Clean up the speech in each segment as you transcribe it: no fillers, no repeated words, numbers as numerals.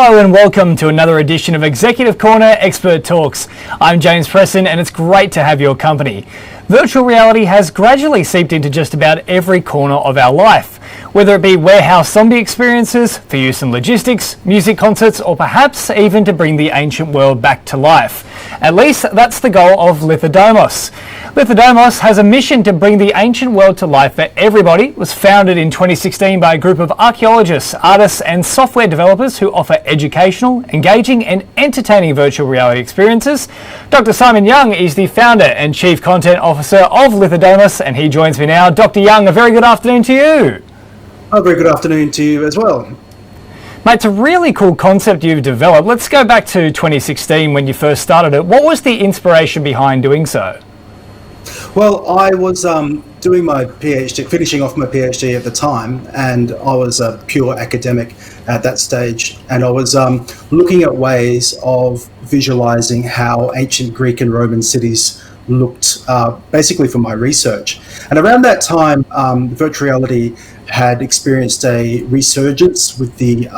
Hello and welcome to another edition of Executive Corner Expert Talks. I'm James Preston and it's great to have your company. Virtual reality has gradually seeped into just about every corner of our life, whether it be warehouse zombie experiences for use in logistics, music concerts, or perhaps even to bring the ancient world back to life. At least that's the goal of Lithodomos. Lithodomos has a mission to bring the ancient world to life for everybody. It was founded in 2016 by a group of archaeologists, artists and software developers who offer educational, engaging and entertaining virtual reality experiences. Dr. Simon Young is the founder and chief content officer of Lithodomos and he joins me now. Dr. Young, a very good afternoon to you. Oh, very good afternoon to you as well. Mate, it's a really cool concept you've developed. Let's go back to 2016 when you first started it. What was the inspiration behind doing so? Well, I was doing my PhD, finishing off my PhD at the time, and I was a pure academic at that stage, and I was looking at ways of visualizing how ancient Greek and Roman cities looked, basically for my research. And around that time, virtual reality had experienced a resurgence with the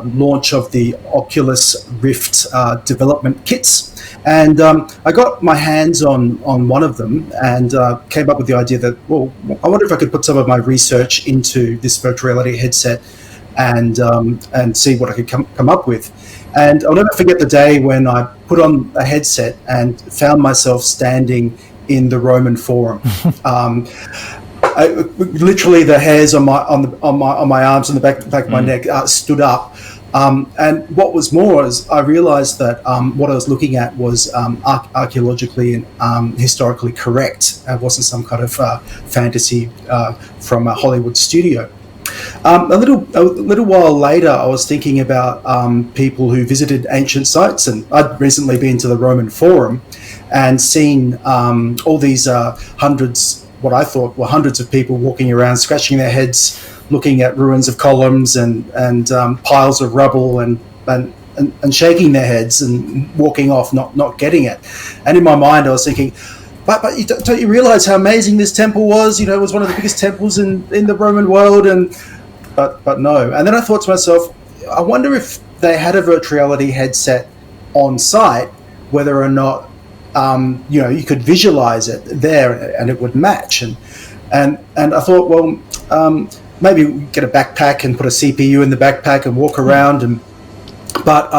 launch of the Oculus Rift development kits. And I got my hands on one of them and came up with the idea that, well, I wonder if I could put some of my research into this virtual reality headset and see what I could come up with. And I'll never forget the day when I put on a headset and found myself standing in the Roman Forum. Literally, the hairs on my arms and the back of my neck stood up. And what was more is I realized that what I was looking at was archaeologically and historically correct. It wasn't some kind of fantasy from a Hollywood studio. A little while later, I was thinking about people who visited ancient sites, and I'd recently been to the Roman Forum and seen all these what I thought were hundreds of people walking around, scratching their heads, looking at ruins of columns and piles of rubble and shaking their heads and walking off, not getting it. And in my mind, I was thinking, but don't you realize how amazing this temple was? You know, it was one of the biggest temples in the Roman world, but no. And then I thought to myself, I wonder if they had a virtual reality headset on site, whether or not you could visualize it there and it would match. And I thought, well, maybe get a backpack and put a CPU in the backpack and walk around. But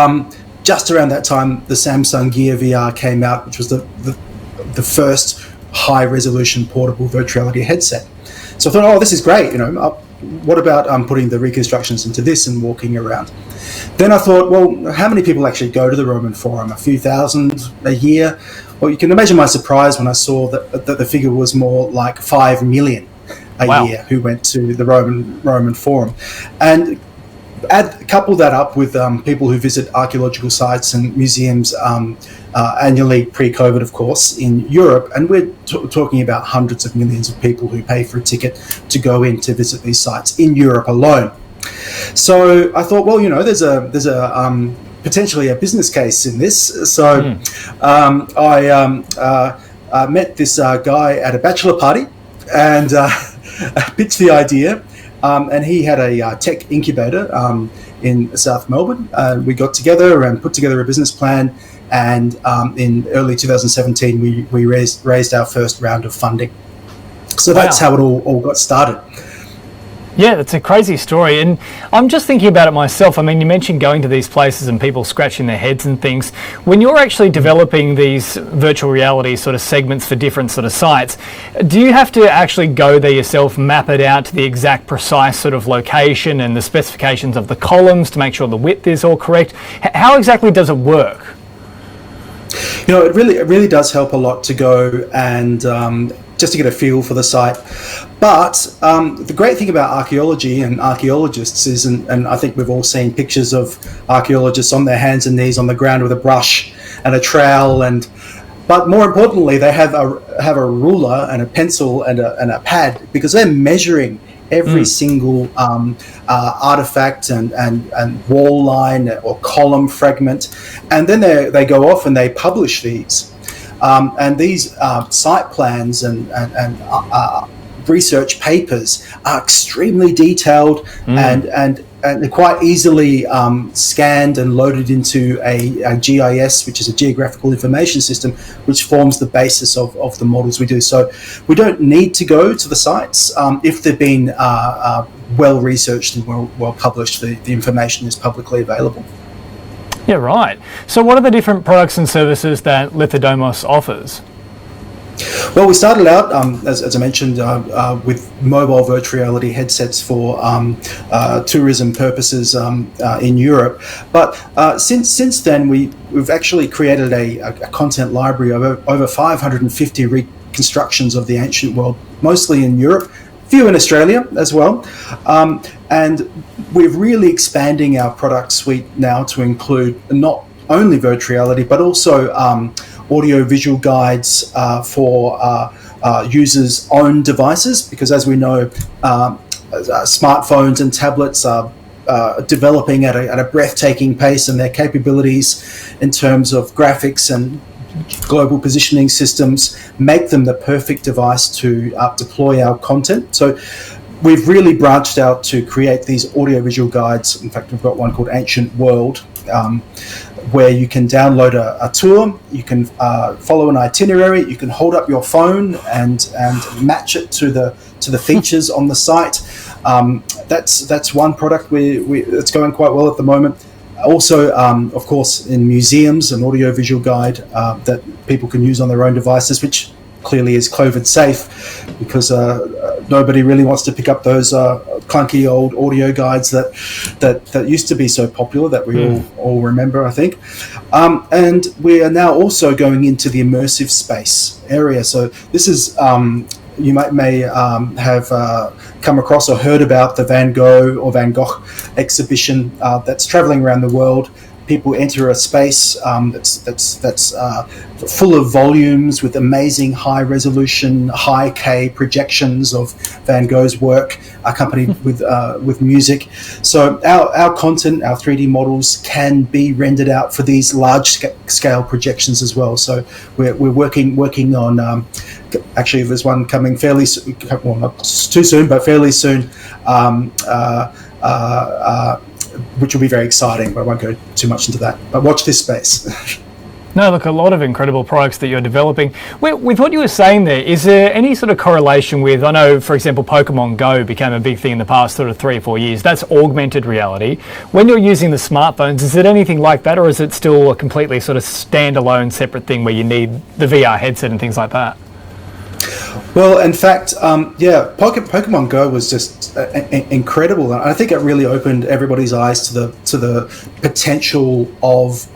just around that time, the Samsung Gear VR came out, which was the first high-resolution portable virtual reality headset. So I thought, oh, this is great. What about putting the reconstructions into this and walking around? Then I thought, well, how many people actually go to the Roman Forum? A few thousand a year? Well, you can imagine my surprise when I saw that the figure was more like 5 million a year who went to the Roman Forum. And couple that up with people who visit archaeological sites and museums annually, pre-COVID, of course, in Europe, and we're talking about hundreds of millions of people who pay for a ticket to go in to visit these sites in Europe alone. So I thought, well, there's a potentially a business case in this. So I met this guy at a bachelor party and pitched the idea. And he had a tech incubator in South Melbourne. We got together and put together a business plan. And in early 2017, we raised our first round of funding. So that's how it all got started. Yeah, that's a crazy story. And I'm just thinking about it myself. I mean, you mentioned going to these places and people scratching their heads and things. When you're actually developing these virtual reality sort of segments for different sort of sites, do you have to actually go there yourself, map it out to the exact precise sort of location and the specifications of the columns to make sure the width is all correct? How exactly does it work? It really does help a lot to go and just to get a feel for the site. But the great thing about archaeology and archaeologists is, and I think we've all seen pictures of archaeologists on their hands and knees on the ground with a brush and a trowel, but more importantly, they have a ruler and a pencil and a pad, because they're measuring every single artifact and wall line or column fragment, and then they go off and they publish these. And these site plans and research papers are extremely detailed and they're quite easily scanned and loaded into a GIS, which is a geographical information system, which forms the basis of the models we do. So we don't need to go to the sites if they've been well researched and well published. The information is publicly available. Yeah, right. So what are the different products and services that Lithodomos offers? Well, we started out, as I mentioned, with mobile virtual reality headsets for tourism purposes in Europe. But since then, we've actually created a content library of over 550 reconstructions of the ancient world, mostly in Europe, few in Australia as well. And we're really expanding our product suite now to include not only virtual reality, but also audio-visual guides for users' own devices, because as we know, smartphones and tablets are developing at a breathtaking pace, and their capabilities in terms of graphics and global positioning systems make them the perfect device to deploy our content. So we've really branched out to create these audio-visual guides. In fact, we've got one called Ancient World, where you can download a tour, you can follow an itinerary, you can hold up your phone and match it to the features on the site. That's one product that's going quite well at the moment. Also, of course, in museums, an audio-visual guide that people can use on their own devices, which clearly is COVID safe, because nobody really wants to pick up those clunky old audio guides that used to be so popular, that we all remember, I think. And we are now also going into the immersive space area. So this is, you may have come across or heard about the Van Gogh or Van Gogh exhibition that's traveling around the world. People enter a space that's full of volumes with amazing high resolution, high K projections of Van Gogh's work, accompanied with music. So our content, our 3D models, can be rendered out for these large scale projections as well. So we're working on. Actually, there's one coming fairly soon. Well, not too soon, but fairly soon. Which will be very exciting, but I won't go too much into that. But watch this space. No, look, a lot of incredible products that you're developing. With what you were saying there, is there any sort of correlation with, I know, for example, Pokemon Go became a big thing in the past sort of 3 or 4 years. That's augmented reality. When you're using the smartphones, is it anything like that, or is it still a completely sort of standalone, separate thing where you need the VR headset and things like that? Well, in fact, Pokemon Go was just incredible, and I think it really opened everybody's eyes to the potential of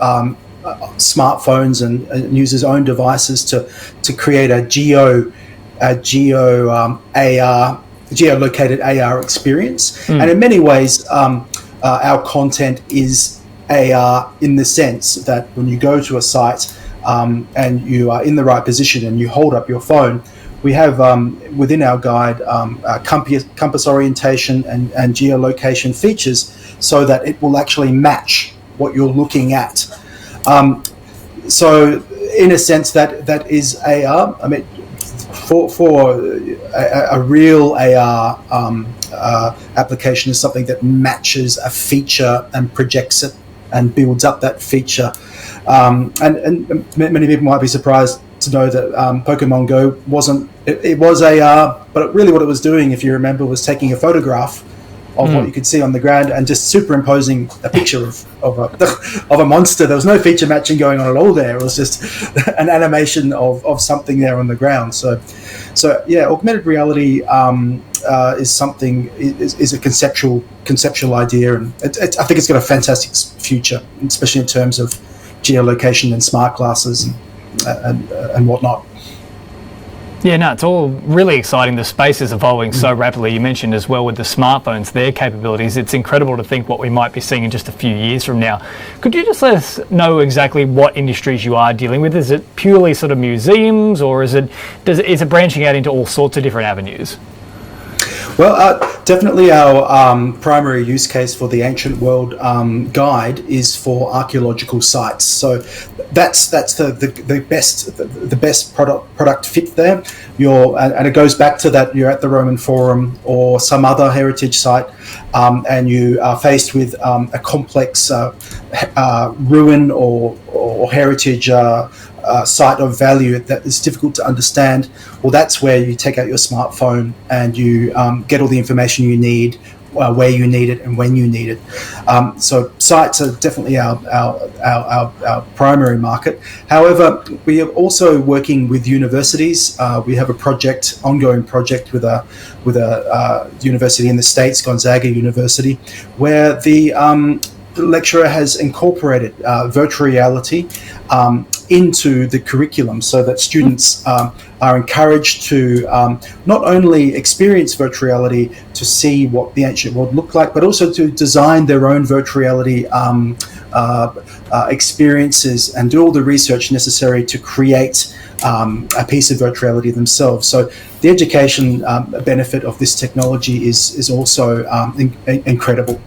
smartphones and users' own devices to create a geolocated AR experience. And in many ways, our content is AR in the sense that when you go to a site and you are in the right position and you hold up your phone, we have within our guide compass orientation and geolocation features, so that it will actually match what you're looking at. So in a sense, that is AR. I mean, for a real AR application is something that matches a feature and projects it and builds up that feature. And many people might be surprised to know that Pokemon Go wasn't. It was AR, but really what it was doing, if you remember, was taking a photograph of what you could see on the ground and just superimposing a picture of a monster. There was no feature matching going on at all there. It was just an animation of something there on the ground. So yeah, augmented reality is something, is a conceptual idea, and I think it's got a fantastic future, especially in terms of geolocation and smart glasses and whatnot. Yeah, no, it's all really exciting. The space is evolving so rapidly. You mentioned as well with the smartphones, their capabilities. It's incredible to think what we might be seeing in just a few years from now. Could you just let us know exactly what industries you are dealing with? Is it purely sort of museums, or is it branching out into all sorts of different avenues? Well, definitely our primary use case for the Ancient World Guide is for archaeological sites. So that's the best product fit there. And it goes back to that you're at the Roman Forum or some other heritage site, and you are faced with a complex ruin or heritage site of value that is difficult to understand. Well, that's where you take out your smartphone and you get all the information you need, where you need it and when you need it. So sites are definitely our primary market. However, we are also working with universities. We have a ongoing project with a university in the States, Gonzaga University, where the lecturer has incorporated virtual reality into the curriculum, so that students are encouraged to not only experience virtual reality to see what the ancient world looked like, but also to design their own virtual reality experiences and do all the research necessary to create a piece of virtual reality themselves. So the education benefit of this technology is also incredible.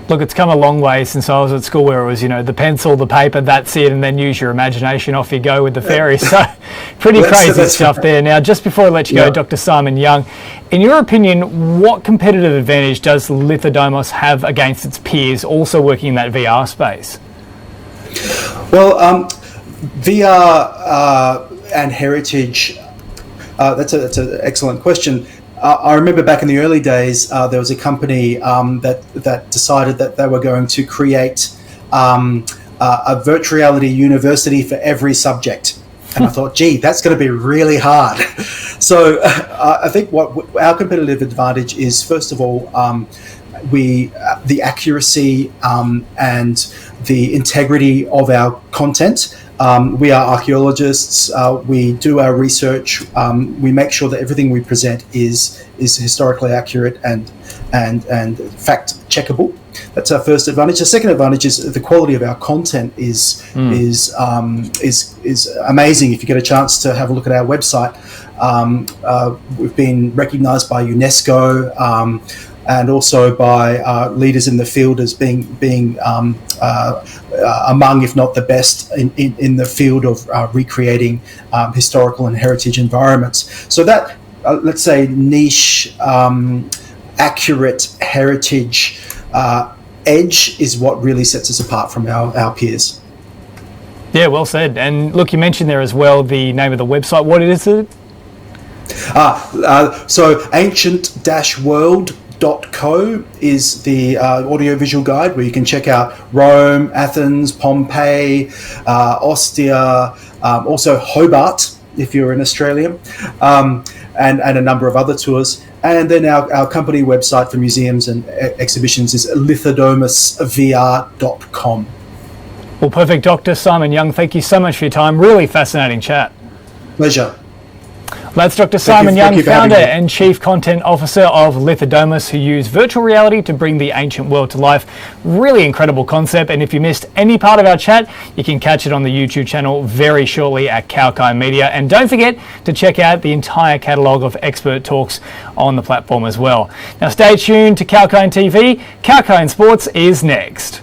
Look, it's come a long way since I was at school, where it was, the pencil, the paper, that's it, and then use your imagination, off you go with the fairies. So pretty crazy stuff there. Now, just before I let you go, Dr. Simon Young, in your opinion, what competitive advantage does Lithodomos have against its peers also working in that VR space? Well, VR and heritage, that's an excellent question. I remember back in the early days, there was a company that decided that they were going to create a virtual reality university for every subject. And I thought, gee, that's going to be really hard. So I think what our competitive advantage is, first of all, the accuracy and the integrity of our content. We are archaeologists. We do our research. We make sure that everything we present is historically accurate and fact checkable. That's our first advantage. The second advantage is the quality of our content is amazing. If you get a chance to have a look at our website, we've been recognised by UNESCO. And also by leaders in the field as being among, if not the best, in the field of recreating historical and heritage environments. So that, let's say, niche, accurate heritage edge is what really sets us apart from our peers. Yeah, well said. And look, you mentioned there as well the name of the website. What is it? So 𝐴ncient-world.co is the audiovisual guide, where you can check out Rome, Athens, Pompeii, Ostia, also Hobart if you're an Australian, and a number of other tours. And then our company website for museums and exhibitions is lithodomosvr.com. Well, perfect. Dr. Simon Young, thank you so much for your time. Really fascinating chat. Pleasure. That's Dr. Simon Young, founder and Chief Content Officer of Lithodomos, who use virtual reality to bring the ancient world to life. Really incredible concept, and if you missed any part of our chat, you can catch it on the YouTube channel very shortly at 𝐊𝐼 Media. And don't forget to check out the entire catalogue of expert talks on the platform as well. Now stay tuned to 𝐊𝐼 TV. 𝐊𝐼 Sports is next.